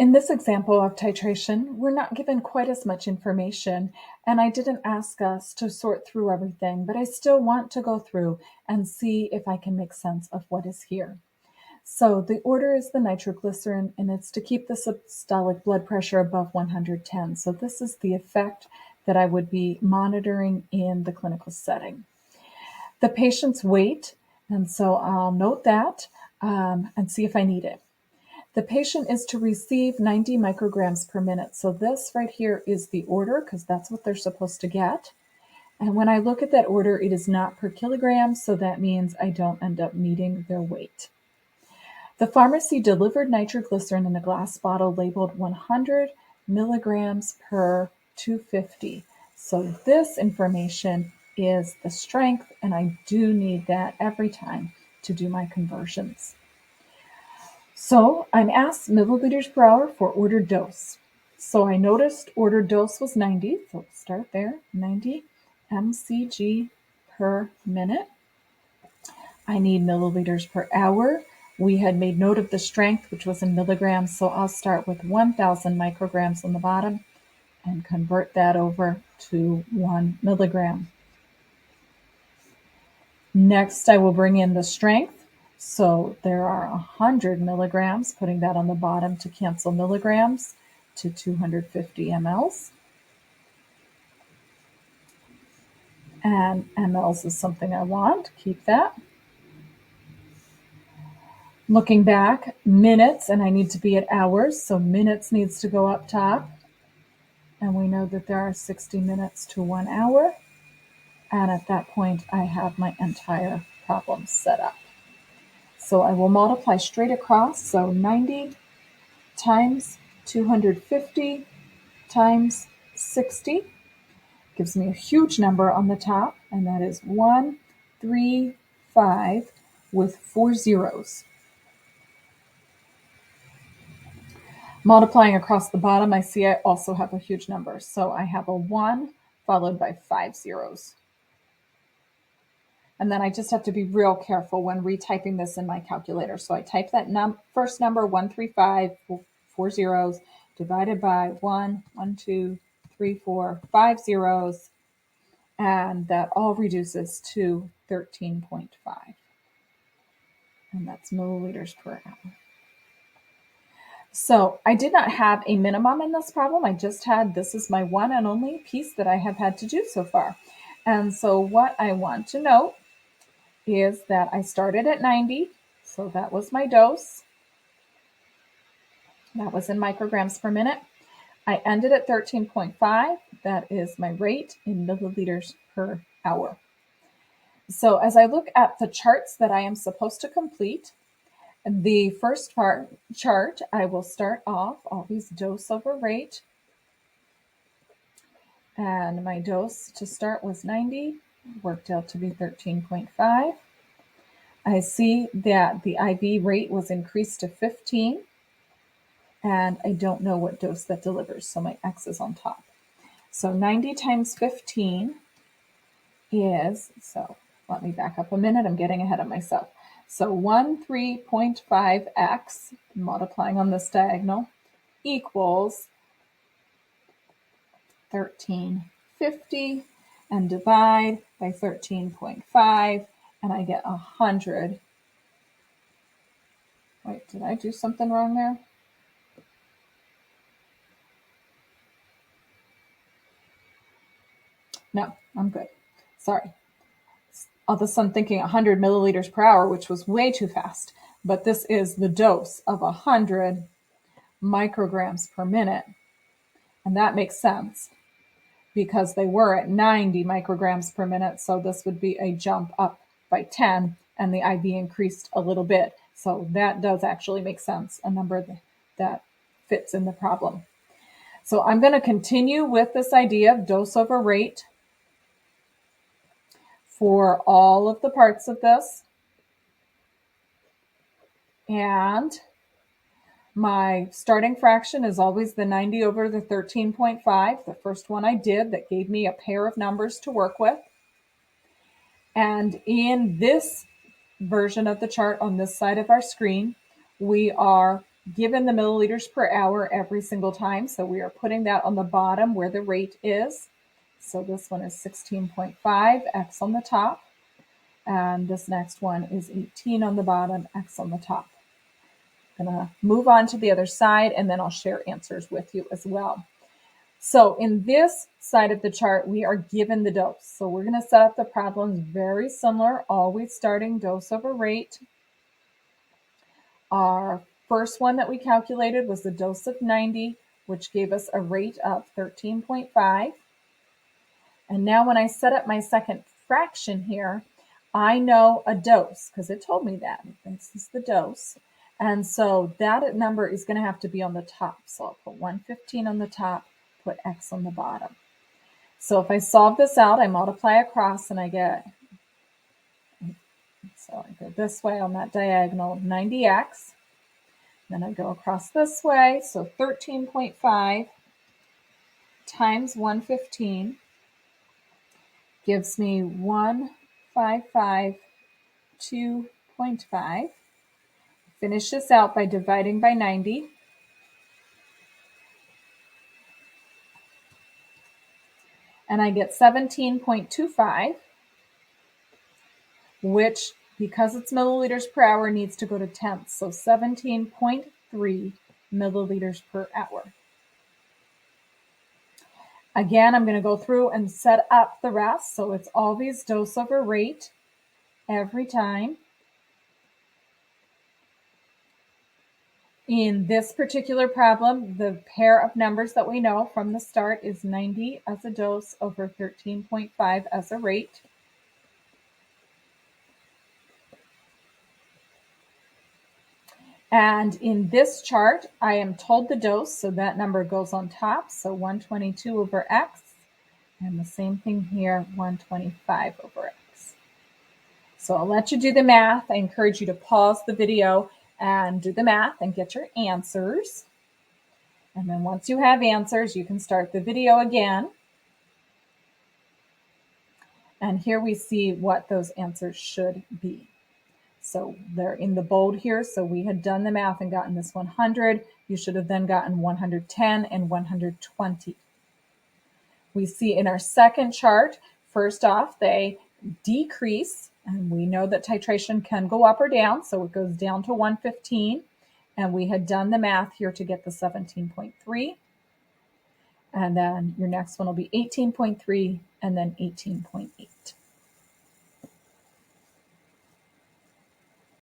In this example of titration, we're not given quite as much information, and I didn't ask us to sort through everything, but I still want to go through and see if I can make sense of what is here. So the order is the nitroglycerin, and it's to keep the systolic blood pressure above 110. So this is the effect that I would be monitoring in the clinical setting. The patient's weight, and so I'll note that and see if I need it. The patient is to receive 90 micrograms per minute. So this right here is the order because that's what they're supposed to get. And when I look at that order, it is not per kilogram, so that means I don't end up meeting their weight. The pharmacy delivered nitroglycerin in a glass bottle labeled 100 milligrams per 250. So this information is the strength, and I do need that every time to do my conversions. So I'm asked milliliters per hour for ordered dose. So I noticed ordered dose was 90, so let's start there, 90 mcg per minute. I need milliliters per hour. We had made note of the strength, which was in milligrams, so I'll start with 1,000 micrograms on the bottom and convert that over to 1 milligram. Next, I will bring in the strength. So there are 100 milligrams, putting that on the bottom to cancel milligrams to 250 mLs. And mLs is something I want, keep that. Looking back, minutes, and I need to be at hours, so minutes needs to go up top. And we know that there are 60 minutes to 1 hour. And at that point, I have my entire problem set up. So I will multiply straight across, so 90 times 250 times 60 gives me a huge number on the top, and that is 135 with 4 zeros. Multiplying across the bottom, I see I also have a huge number. So I have a 1 followed by 5 zeros. And then I just have to be real careful when retyping this in my calculator. So I type that first number, 135, 4 zeros, divided by 1, 2, 3, 4, 5 zeros, and that all reduces to 13.5. And that's milliliters per hour. So I did not have a minimum in this problem. I just had, this is my one and only piece that I have had to do so far. And so what I want to note is that I started at 90, so that was my dose. That was in micrograms per minute. I ended at 13.5. That is my rate in milliliters per hour. So as I look at the charts that I am supposed to complete, the first chart, I will start off always dose over rate. And my dose to start was 90, worked out to be 13.5. I see that the IV rate was increased to 15, and I don't know what dose that delivers, so my X is on top. So 90 times 15 is, so let me back up a minute, I'm getting ahead of myself. So 13.5x, multiplying on this diagonal, equals 1350, and divide by 13.5, and I get 100. Wait, did I do something wrong there? No, I'm good. Sorry. All of a sudden thinking 100 milliliters per hour, which was way too fast. But this is the dose of 100 micrograms per minute. And that makes sense because they were at 90 micrograms per minute. So this would be a jump up by 10, and the IV increased a little bit. So that does actually make sense, a number that fits in the problem. So I'm going to continue with this idea of dose over rate for all of the parts of this. And my starting fraction is always the 90 over the 13.5, the first one I did that gave me a pair of numbers to work with. And in this version of the chart on this side of our screen, we are given the milliliters per hour every single time. So we are putting that on the bottom where the rate is. So this one is 16.5, X on the top. And this next one is 18 on the bottom, X on the top. I'm gonna move on to the other side and then I'll share answers with you as well. So in this side of the chart, we are given the dose. So we're gonna set up the problems very similar, always starting dose over rate. Our first one that we calculated was the dose of 90, which gave us a rate of 13.5. And now when I set up my second fraction here, I know a dose because it told me that. This is the dose. And so that number is going to have to be on the top. So I'll put 115 on the top, put X on the bottom. So if I solve this out, I multiply across and I get, so I go this way on that diagonal, 90X. Then I go across this way, so 13.5 times 115 gives me 1552.5. Finish this out by dividing by 90. And I get 17.25, which, because it's milliliters per hour, needs to go to tenths. So 17.3 milliliters per hour. Again, I'm going to go through and set up the rest. So it's always dose over rate every time. In this particular problem, the pair of numbers that we know from the start is 90 as a dose over 13.5 as a rate. And in this chart, I am told the dose, so that number goes on top, so 122 over X. And the same thing here, 125 over X. So I'll let you do the math. I encourage you to pause the video and do the math and get your answers. And then once you have answers, you can start the video again. And here we see what those answers should be. So they're in the bold here. So we had done the math and gotten this 100. You should have then gotten 110 and 120. We see in our second chart, first off, they decrease. And we know that titration can go up or down. So it goes down to 115. And we had done the math here to get the 17.3. And then your next one will be 18.3 and then 18.8.